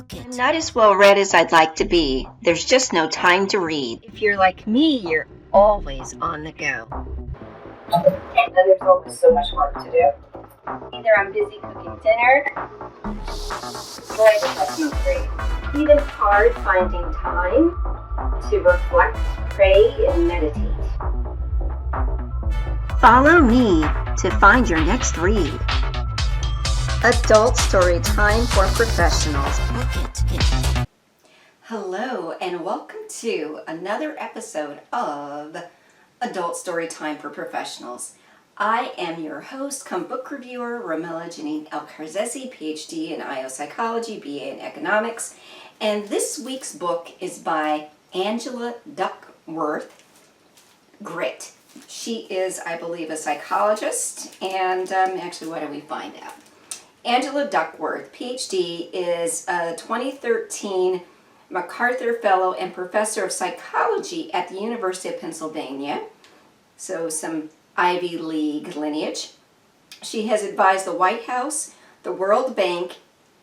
Book it. I'm not as well read as I'd like to be. There's just no time to read. If you're like me, you're always on the go. And there's always so much work to do. Either I'm busy cooking dinner, or I just have to read. Even hard finding time to reflect, pray, and meditate. Follow me to find your next read. Adult story time for professionals. Book it. Hello and welcome to another episode of Adult Story Time for Professionals. I am your host, come book reviewer, Ramila Janine El-Karzesi, PhD in IO Psychology, BA in Economics, and this week's book is by Angela Duckworth, Grit. She is, I believe, a psychologist, and actually, what do we find out? Angela Duckworth, PhD, is a 2013 MacArthur Fellow and Professor of Psychology at the University of Pennsylvania, so some Ivy League lineage. She has advised the White House, the World Bank,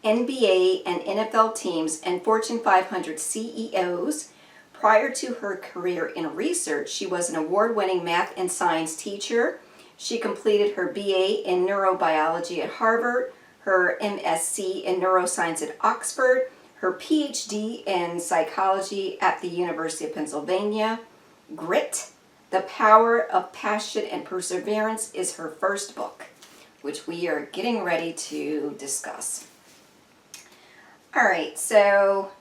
NBA and NFL teams, and Fortune 500 CEOs. Prior to her career in research, she was an award-winning math and science teacher. She completed her BA in neurobiology at Harvard, her MSc in neuroscience at Oxford, her PhD in psychology at the University of Pennsylvania. Grit, The Power of Passion and Perseverance is her first book, which we are getting ready to discuss. All right, so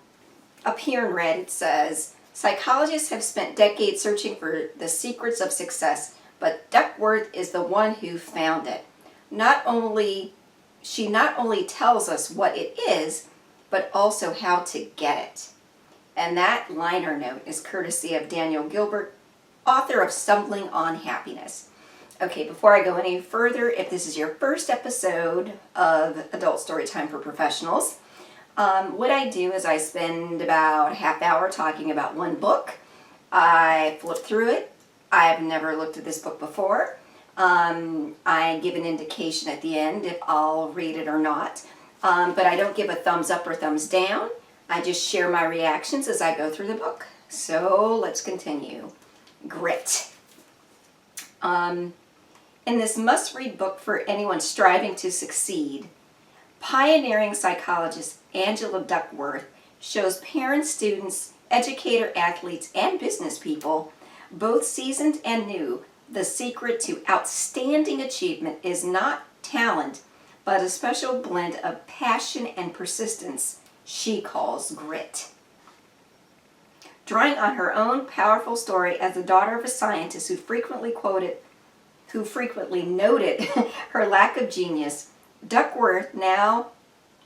up here in red it says, psychologists have spent decades searching for the secrets of success, but Duckworth is the one who found it. She not only tells us what it is, but also how to get it. And that liner note is courtesy of Daniel Gilbert, author of Stumbling on Happiness. Okay, before I go any further, if this is your first episode of Adult Storytime for Professionals, what I do is I spend about a half hour talking about one book. I flip through it. I've never looked at this book before. I give an indication at the end if I'll read it or not. But I don't give a thumbs up or thumbs down. I just share my reactions as I go through the book. So let's continue. Grit. In this must-read book for anyone striving to succeed, pioneering psychologist Angela Duckworth shows parents, students, educator, athletes, and business people, both seasoned and new, the secret to outstanding achievement is not talent, but a special blend of passion and persistence she calls grit. Drawing on her own powerful story as the daughter of a scientist who frequently noted her lack of genius, Duckworth, now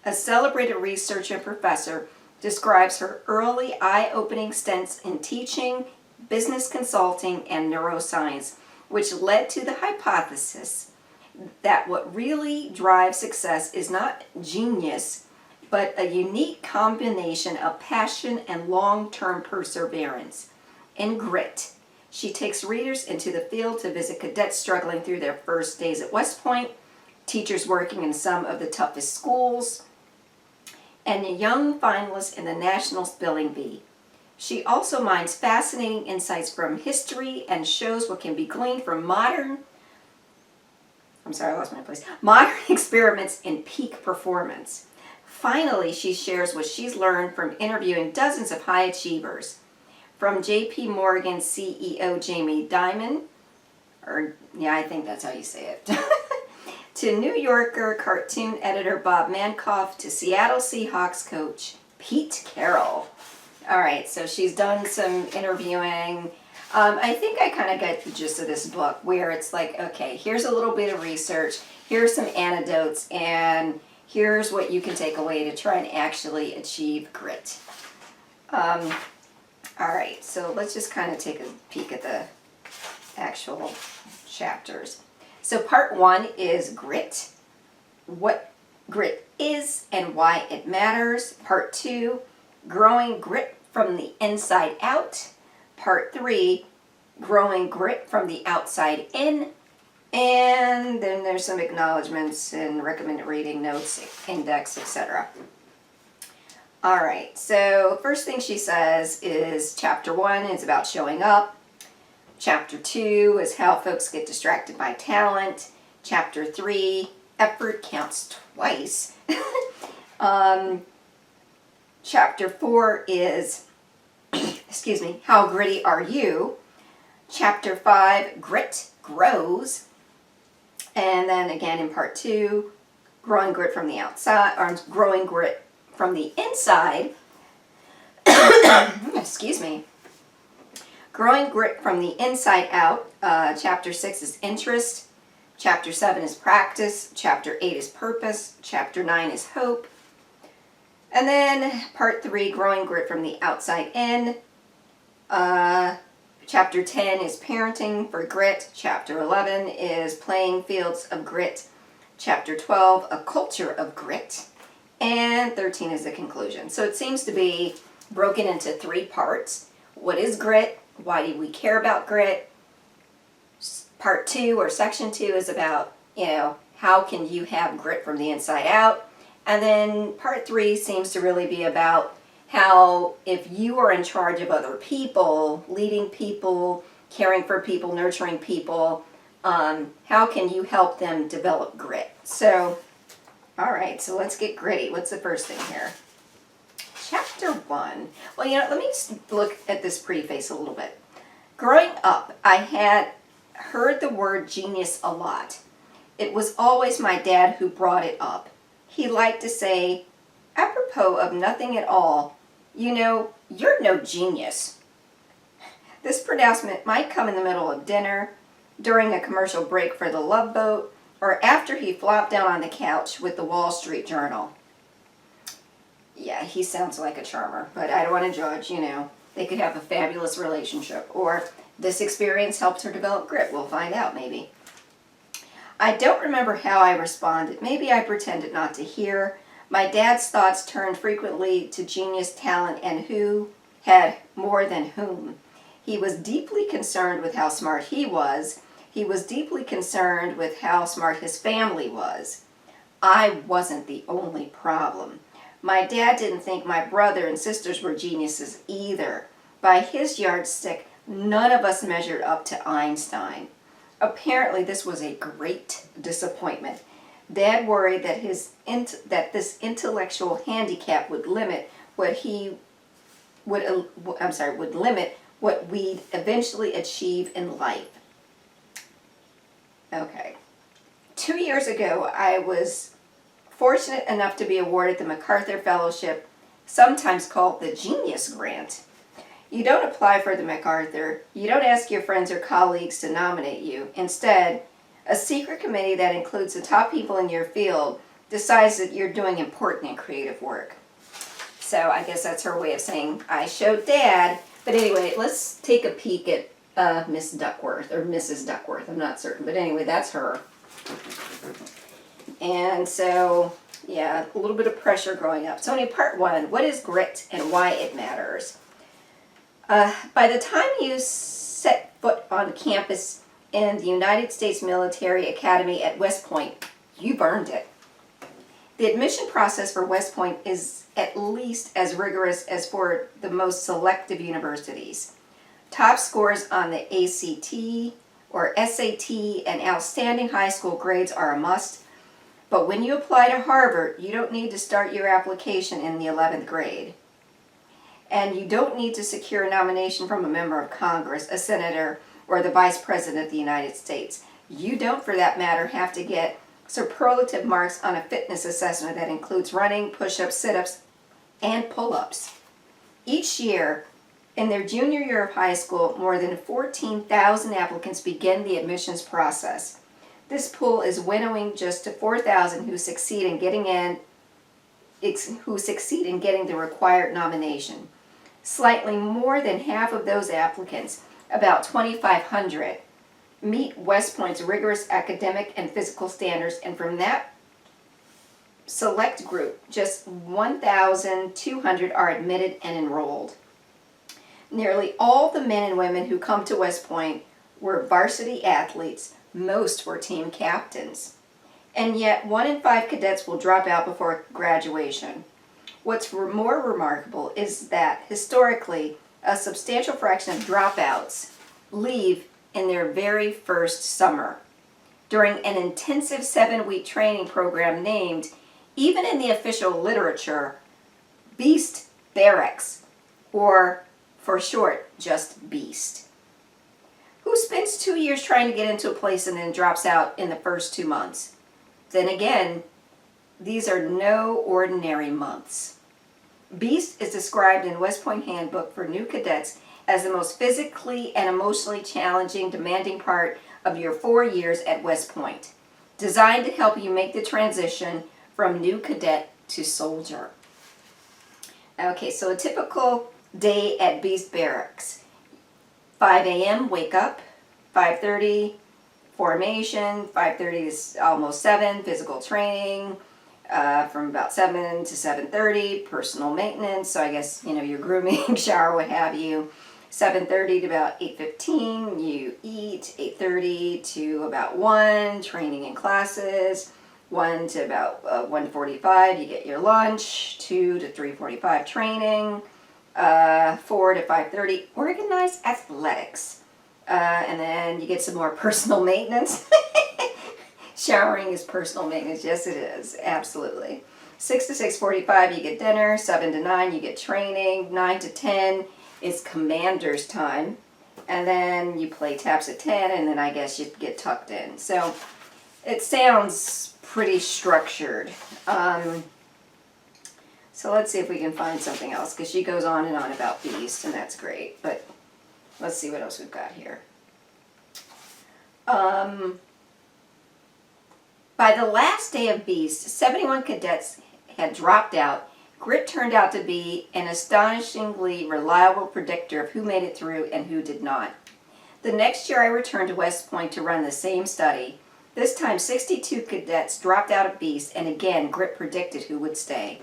a celebrated researcher and professor, describes her early eye-opening stints in teaching, business consulting, and neuroscience, which led to the hypothesis that what really drives success is not genius, but a unique combination of passion and long-term perseverance. In Grit, she takes readers into the field to visit cadets struggling through their first days at West Point, teachers working in some of the toughest schools, and young finalists in the National Spelling Bee. She also mines fascinating insights from history and shows what can be gleaned from modern experiments in peak performance. Finally, she shares what she's learned from interviewing dozens of high achievers, from J.P. Morgan CEO Jamie Dimon, I think that's how you say it, to New Yorker cartoon editor Bob Mankoff, to Seattle Seahawks coach Pete Carroll. All right, so she's done some interviewing. I think I kind of got the gist of this book, where it's like, okay, here's a little bit of research, here's some anecdotes, and here's what you can take away to try and actually achieve grit. All right, so let's just kind of take a peek at the actual chapters. So part 1 is grit, what grit is and why it matters. Part 2, growing grit from the inside out. Part 3, growing grit from the outside in. And then there's some acknowledgments and recommended reading notes, index, etc. All right, so first thing she says is chapter 1 is about showing up. Chapter 2 is how folks get distracted by talent. Chapter 3, effort counts twice. Chapter 4 is, excuse me, how gritty are you? Chapter 5, grit grows. And then again in part 2, growing grit from the outside, or growing grit from the inside. Excuse me. Growing grit from the inside out. Chapter 6 is interest. Chapter 7 is practice. Chapter 8 is purpose. Chapter 9 is hope. And then part 3, growing grit from the outside in. Chapter 10 is parenting for grit. Chapter 11 is playing fields of grit. Chapter 12, a culture of grit. And 13 is the conclusion. So it seems to be broken into 3 parts. What is grit? Why do we care about grit? Part 2 or section 2 is about, how can you have grit from the inside out? And then part 3 seems to really be about how if you are in charge of other people, leading people, caring for people, nurturing people, how can you help them develop grit? So, all right, so let's get gritty. What's the first thing here? Chapter 1. Well, let me just look at this preface a little bit. Growing up, I had heard the word genius a lot. It was always my dad who brought it up. He liked to say, apropos of nothing at all, you're no genius. This pronouncement might come in the middle of dinner, during a commercial break for the Love Boat, or after he flopped down on the couch with the Wall Street Journal. Yeah, he sounds like a charmer, but I don't want to judge, They could have a fabulous relationship, or this experience helped her develop grit. We'll find out, maybe. I don't remember how I responded. Maybe I pretended not to hear. My dad's thoughts turned frequently to genius, talent, and who had more than whom. He was deeply concerned with how smart he was. He was deeply concerned with how smart his family was. I wasn't the only problem. My dad didn't think my brother and sisters were geniuses either. By his yardstick, none of us measured up to Einstein. Apparently, this was a great disappointment. Dad worried that this intellectual handicap would limit what we'd eventually achieve in life. Okay. 2 years ago, I was fortunate enough to be awarded the MacArthur Fellowship, sometimes called the Genius Grant. You don't apply for the MacArthur. You don't ask your friends or colleagues to nominate you. Instead, a secret committee that includes the top people in your field decides that you're doing important and creative work. So I guess that's her way of saying, I showed Dad. But anyway, let's take a peek at Miss Duckworth, or Mrs. Duckworth. I'm not certain. But anyway, that's her. And so, yeah, a little bit of pressure growing up. So in part 1, what is grit and why it matters? By the time you set foot on campus in the United States Military Academy at West Point, you've earned it. The admission process for West Point is at least as rigorous as for the most selective universities. Top scores on the ACT or SAT and outstanding high school grades are a must, but when you apply to Harvard, you don't need to start your application in the 11th grade. And you don't need to secure a nomination from a member of Congress, a senator, or the Vice President of the United States. You don't, for that matter, have to get superlative marks on a fitness assessment that includes running, push-ups, sit-ups, and pull-ups. Each year, in their junior year of high school, more than 14,000 applicants begin the admissions process. This pool is winnowing just to 4,000 who succeed in getting the required nomination. Slightly more than half of those applicants, about 2,500, meet West Point's rigorous academic and physical standards, and from that select group, just 1,200 are admitted and enrolled. Nearly all the men and women who come to West Point were varsity athletes. Most were team captains. And yet 1 in 5 cadets will drop out before graduation. What's more remarkable is that historically, a substantial fraction of dropouts leave in their very first summer during an intensive 7-week training program named, even in the official literature, Beast Barracks, or for short, just Beast. Who spends 2 years trying to get into a place and then drops out in the first 2 months? Then again, these are no ordinary months. Beast is described in West Point Handbook for New Cadets as the most physically and emotionally challenging, demanding part of your 4 years at West Point, designed to help you make the transition from new cadet to soldier. Okay, so a typical day at Beast Barracks. 5 a.m., wake up. 5:30, formation. 5:30 is almost 7, physical training. From about 7 to 7:30, personal maintenance. So I guess, your grooming, shower, what have you. 7:30 to about 8:15, you eat. 8:30 to about 1, training in classes. 1 to about 1:45, you get your lunch. 2 to 3:45, training. 4 to 5:30, organized athletics. And then you get some more personal maintenance. Showering is personal maintenance. Yes, it is. Absolutely. 6 to 6:45, you get dinner. 7 to 9, you get training. 9 to 10 is commander's time. And then you play taps at 10, and then I guess you get tucked in. So it sounds pretty structured. So let's see if we can find something else, because she goes on and on about Beast, and that's great. But let's see what else we've got here. By the last day of Beast, 71 cadets had dropped out. Grit turned out to be an astonishingly reliable predictor of who made it through and who did not. The next year I returned to West Point to run the same study. This time 62 cadets dropped out of Beast, and again Grit predicted who would stay.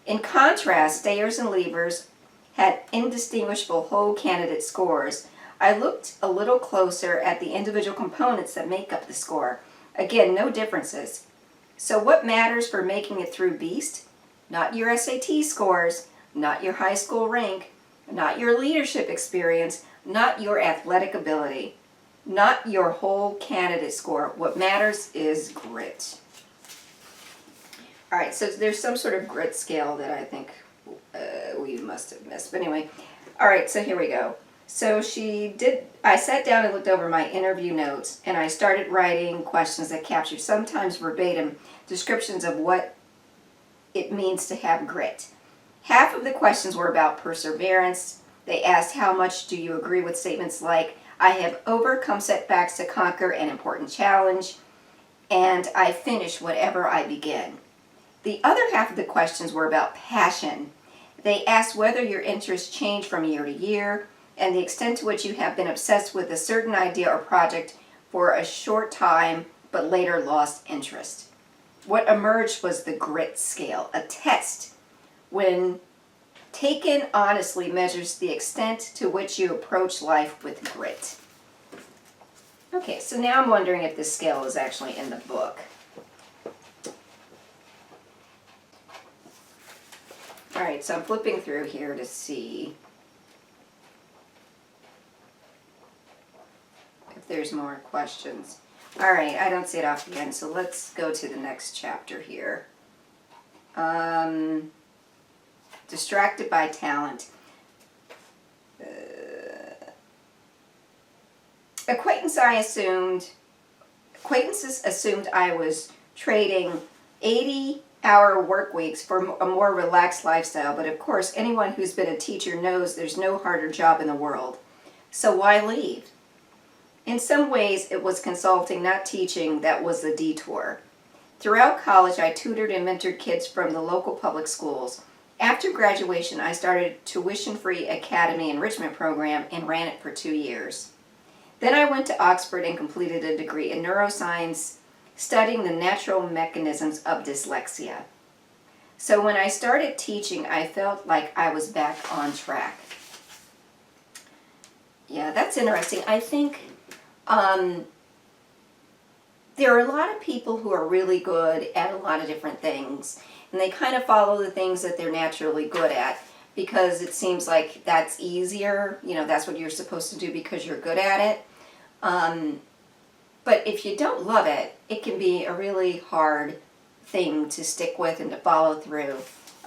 In contrast, stayers and leavers had indistinguishable whole candidate scores. I looked a little closer at the individual components that make up the score. Again, no differences. So what matters for making it through Beast? Not your SAT scores, not your high school rank, not your leadership experience, not your athletic ability, not your whole candidate score. What matters is grit. All right, so there's some sort of grit scale that I think we must have missed. But anyway, all right, so here we go. So I sat down and looked over my interview notes, and I started writing questions that captured sometimes verbatim descriptions of what it means to have grit. Half of the questions were about perseverance. They asked, how much do you agree with statements like, I have overcome setbacks to conquer an important challenge, and I finish whatever I begin. The other half of the questions were about passion. They asked whether your interests change from year to year, and the extent to which you have been obsessed with a certain idea or project for a short time, but later lost interest. What emerged was the grit scale, a test, when taken honestly, measures the extent to which you approach life with grit. Okay, so now I'm wondering if this scale is actually in the book. All right, so I'm flipping through here to see if there's more questions. All right, I don't see it off again, so let's go to the next chapter here. Distracted by talent. Acquaintances assumed I was trading 80-hour work weeks for a more relaxed lifestyle, but of course anyone who's been a teacher knows there's no harder job in the world. So why leave? In some ways it was consulting, not teaching, that was the detour. Throughout college I tutored and mentored kids from the local public schools. After graduation I started a tuition-free academy enrichment program and ran it for 2 years. Then I went to Oxford and completed a degree in neuroscience, studying the natural mechanisms of dyslexia. So when I started teaching, I felt like I was back on track. Yeah, that's interesting. I think there are a lot of people who are really good at a lot of different things, and they kind of follow the things that they're naturally good at because it seems like that's easier. You know, that's what you're supposed to do because you're good at it. But if you don't love it, it can be a really hard thing to stick with and to follow through.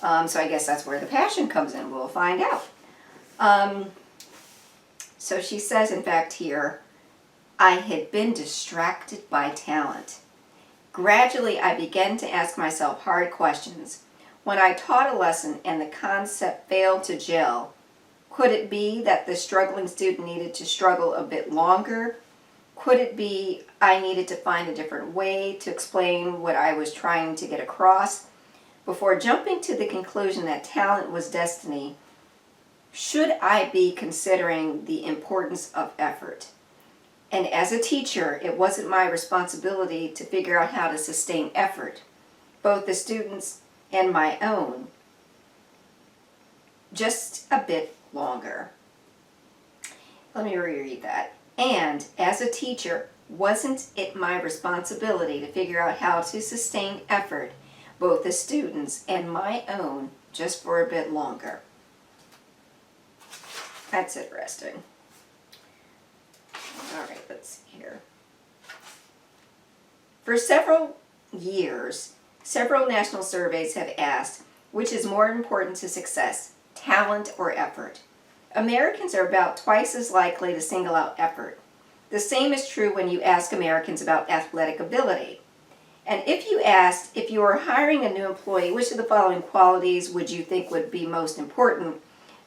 So I guess that's where the passion comes in. We'll find out. So she says, in fact, here, I had been distracted by talent. Gradually, I began to ask myself hard questions. When I taught a lesson and the concept failed to gel, could it be that the struggling student needed to struggle a bit longer? Could it be I needed to find a different way to explain what I was trying to get across? Before jumping to the conclusion that talent was destiny, should I be considering the importance of effort? And as a teacher, it wasn't my responsibility to figure out how to sustain effort, both the students and my own, just a bit longer. Let me reread that. And as a teacher, wasn't it my responsibility to figure out how to sustain effort, both the students and my own, just for a bit longer? That's interesting. All right, let's see here. For several years, several national surveys have asked, which is more important to success, talent or effort? Americans are about twice as likely to single out effort. The same is true when you ask Americans about athletic ability. And if you asked, if you were hiring a new employee, which of the following qualities would you think would be most important?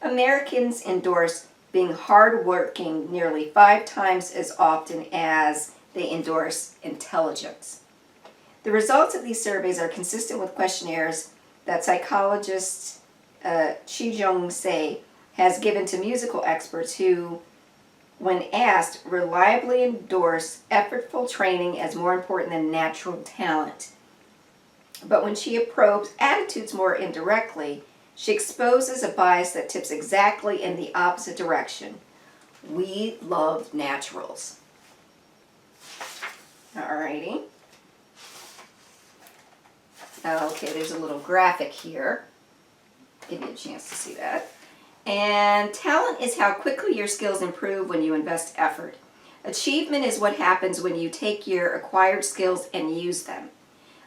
Americans endorse being hardworking nearly 5 times as often as they endorse intelligence. The results of these surveys are consistent with questionnaires that psychologist Chi-Jung Se has given to musical experts who, when asked, reliably endorse effortful training as more important than natural talent. But when she probes attitudes more indirectly, she exposes a bias that tips exactly in the opposite direction. We love naturals. Alrighty. Okay, there's a little graphic here. Give you a chance to see that. And talent is how quickly your skills improve when you invest effort. Achievement is what happens when you take your acquired skills and use them.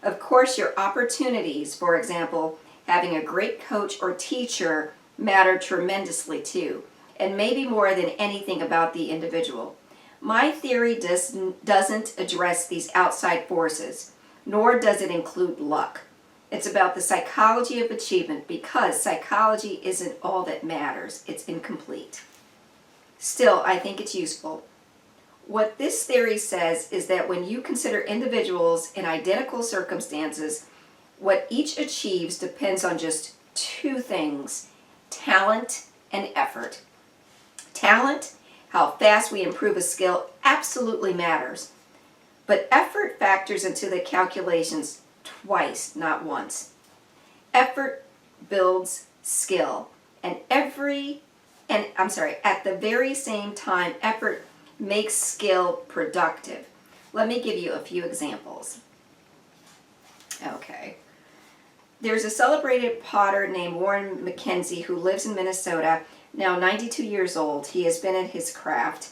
Of course, your opportunities, for example, having a great coach or teacher, matter tremendously too, and maybe more than anything about the individual. My theory doesn't address these outside forces, nor does it include luck. It's about the psychology of achievement because psychology isn't all that matters. It's incomplete. Still, I think it's useful. What this theory says is that when you consider individuals in identical circumstances, what each achieves depends on just 2 things, talent and effort. Talent, how fast we improve a skill, absolutely matters. But effort factors into the calculations twice, not once. Effort builds skill, and at the very same time, effort makes skill productive. Let me give you a few examples. Okay. There's a celebrated potter named Warren McKenzie who lives in Minnesota, now 92 years old. He has been at his craft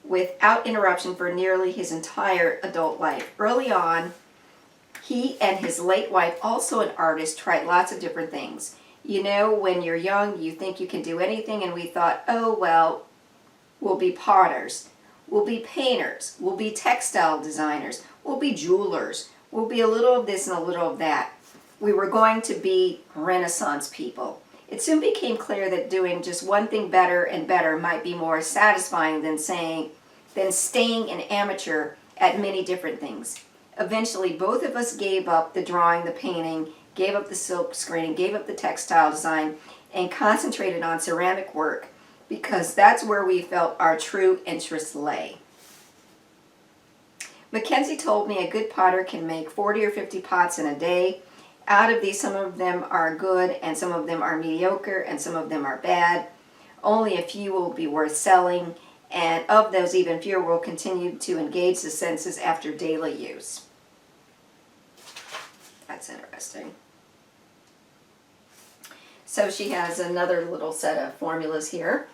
without interruption for nearly his entire adult life. Early on, he and his late wife, also an artist, tried lots of different things. You know, when you're young, you think you can do anything, and we thought, oh, well, we'll be potters, we'll be painters, we'll be textile designers, we'll be jewelers, we'll be a little of this and a little of that. We were going to be Renaissance people. It soon became clear that doing just one thing better and better might be more satisfying than staying an amateur at many different things. Eventually, both of us gave up the drawing, the painting, gave up the silk screening, gave up the textile design, and concentrated on ceramic work because that's where we felt our true interest lay. Mackenzie told me a good potter can make 40 or 50 pots in a day. Out of these, some of them are good, and some of them are mediocre, and some of them are bad. Only a few will be worth selling, and of those, even fewer will continue to engage the senses after daily use. That's interesting. So she has another little set of formulas here.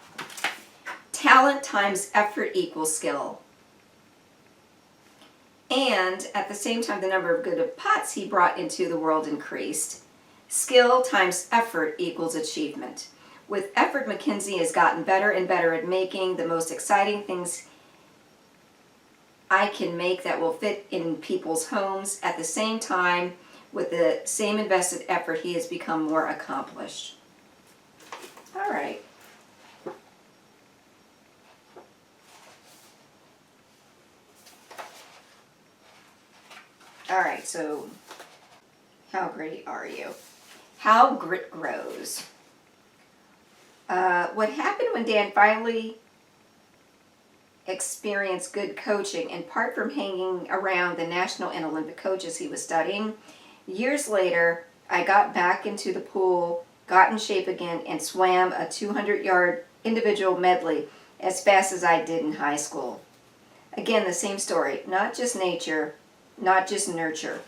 Talent times effort equals skill. And at the same time, the number of good pots he brought into the world increased. Skill times effort equals achievement. With effort, Mackenzie has gotten better and better at making the most exciting things I can make that will fit in people's homes. At the same time, with the same invested effort, he has become more accomplished. All right. All right, so how gritty are you? How grit grows. What happened when Dan finally experienced good coaching, in part from hanging around the national and Olympic coaches he was studying? Years later, I got back into the pool, got in shape again, and swam a 200-yard individual medley as fast as I did in high school. Again, the same story. Not just nature, not just nurture,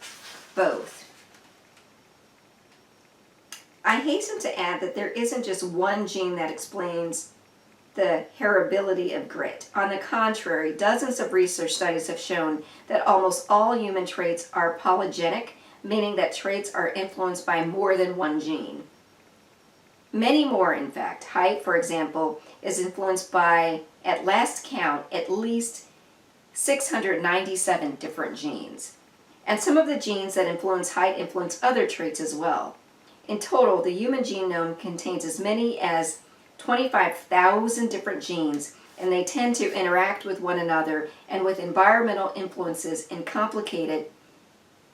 both. I hasten to add that there isn't just one gene that explains the heritability of grit. On the contrary, dozens of research studies have shown that almost all human traits are polygenic, meaning that traits are influenced by more than one gene. Many more, in fact. Height, for example, is influenced by, at last count, at least 697 different genes. And some of the genes that influence height influence other traits as well. In total, the human genome contains as many as 25,000 different genes, and they tend to interact with one another and with environmental influences in complicated,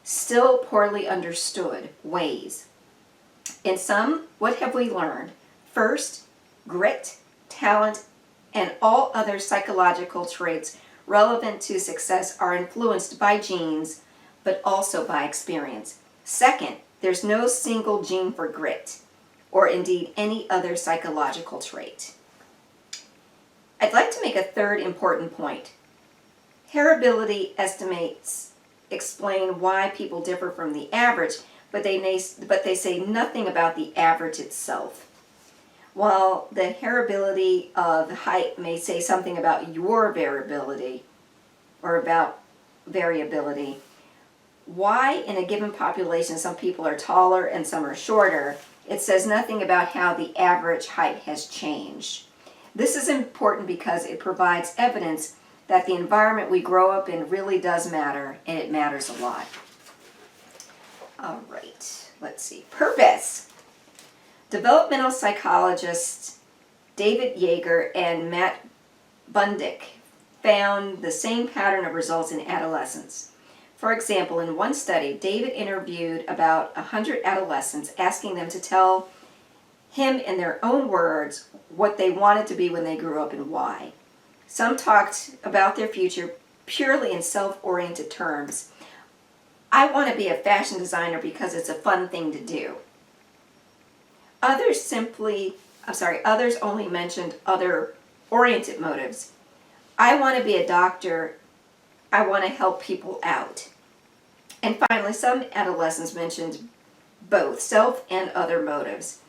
still poorly understood ways. In sum, what have we learned? First, grit, talent, and all other psychological traits relevant to success are influenced by genes, but also by experience. Second, there's no single gene for grit, or indeed any other psychological trait. I'd like to make a third important point. Heritability estimates explain why people differ from the average, but they say nothing about the average itself. While the heritability of height may say something about your variability, or about variability, why in a given population some people are taller and some are shorter, it says nothing about how the average height has changed. This is important because it provides evidence that the environment we grow up in really does matter, and it matters a lot. All right, let's see. Purpose. Developmental psychologists David Yeager and Matt Bundick found the same pattern of results in adolescents. For example, in one study, David interviewed about 100 adolescents, asking them to tell him in their own words what they wanted to be when they grew up and why. Some talked about their future purely in self-oriented terms. I want to be a fashion designer because it's a fun thing to do. Others only mentioned other oriented motives. I want to be a doctor. I want to help people out. And finally, some adolescents mentioned both self and other motives.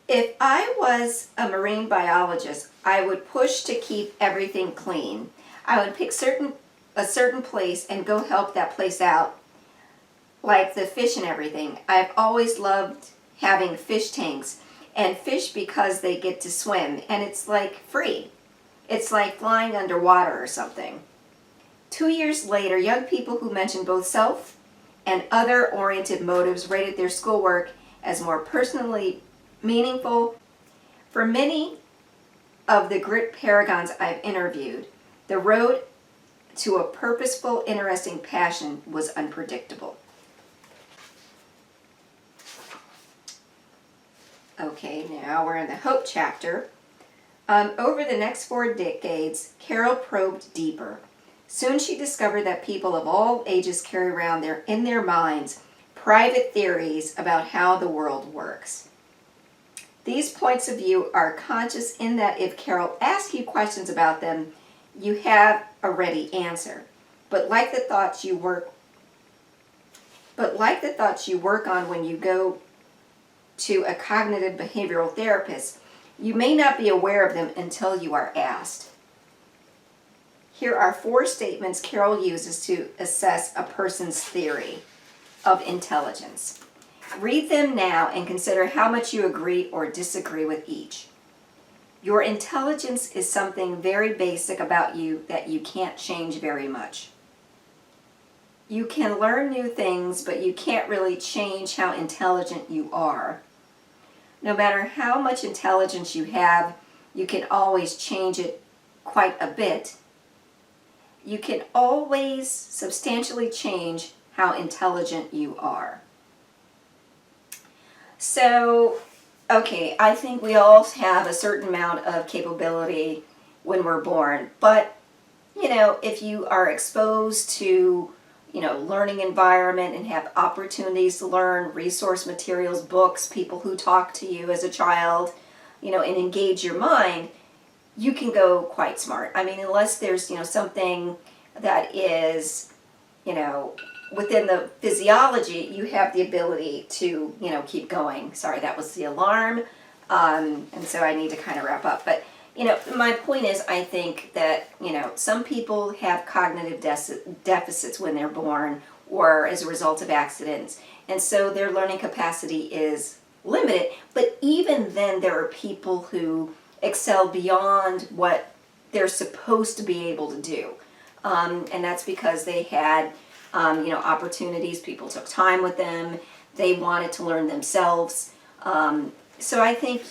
If I was a marine biologist, I would push to keep everything clean. I would pick a certain place and go help that place out, like the fish and everything. I've always loved having fish tanks and fish because they get to swim, and it's like free. It's like flying underwater or something. 2 years later, young people who mentioned both self and other oriented motives rated their schoolwork as more personally meaningful. For many of the grit paragons I've interviewed, the road to a purposeful, interesting passion was unpredictable. Okay, now we're in the hope chapter. Over the next 4 decades, Carol probed deeper. Soon she discovered that people of all ages carry around in their minds private theories about how the world works. These points of view are conscious in that if Carol asks you questions about them, you have a ready answer. But like the thoughts you work on when you go to a cognitive behavioral therapist, you may not be aware of them until you are asked. Here are 4 statements Carol uses to assess a person's theory of intelligence. Read them now and consider how much you agree or disagree with each. Your intelligence is something very basic about you that you can't change very much. You can learn new things, but you can't really change how intelligent you are. No matter how much intelligence you have, you can always change it quite a bit. You can always substantially change how intelligent you are. So, okay, I think we all have a certain amount of capability when we're born, but, if you are exposed to, learning environment and have opportunities to learn, resource materials, books, people who talk to you as a child, and engage your mind, you can go quite smart. I mean, unless there's, something that is, within the physiology, you have the ability to, keep going. Sorry, that was the alarm. And so I need to kind of wrap up. But, my point is, I think that, some people have cognitive deficits when they're born or as a result of accidents. And so their learning capacity is limited. But even then, there are people who excel beyond what they're supposed to be able to do. And that's because they had, opportunities. People took time with them. They wanted to learn themselves. So I think,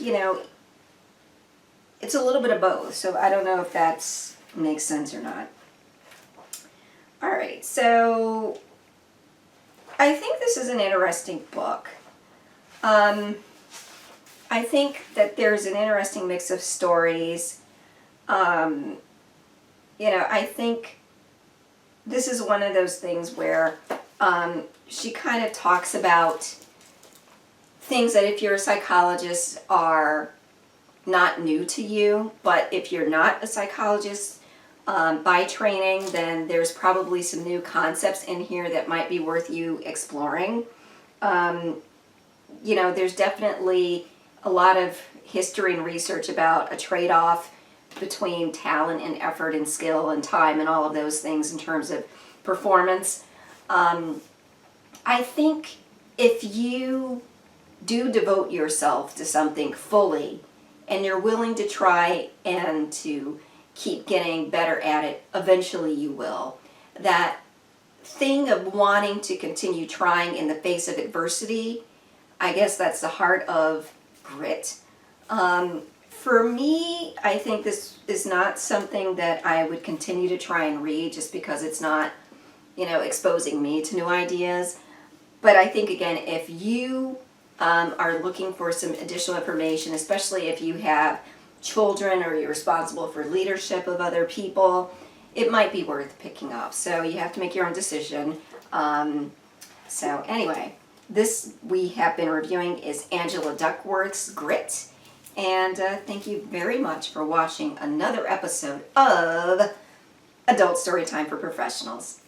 it's a little bit of both. So I don't know if that makes sense or not. All right. So I think this is an interesting book. I think that there's an interesting mix of stories. I think this is one of those things where she kind of talks about things that if you're a psychologist are not new to you, but if you're not a psychologist by training, then there's probably some new concepts in here that might be worth you exploring. There's definitely a lot of history and research about a trade-off between talent and effort and skill and time and all of those things in terms of performance. I think if you do devote yourself to something fully and you're willing to try and to keep getting better at it, eventually you will. That thing of wanting to continue trying in the face of adversity, I guess that's the heart of grit. For me, I think this is not something that I would continue to try and read just because it's not, exposing me to new ideas. But I think, again, if you are looking for some additional information, especially if you have children or you're responsible for leadership of other people, it might be worth picking up. So you have to make your own decision. So anyway, this we have been reviewing is Angela Duckworth's Grit. And thank you very much for watching another episode of Adult Storytime for Professionals.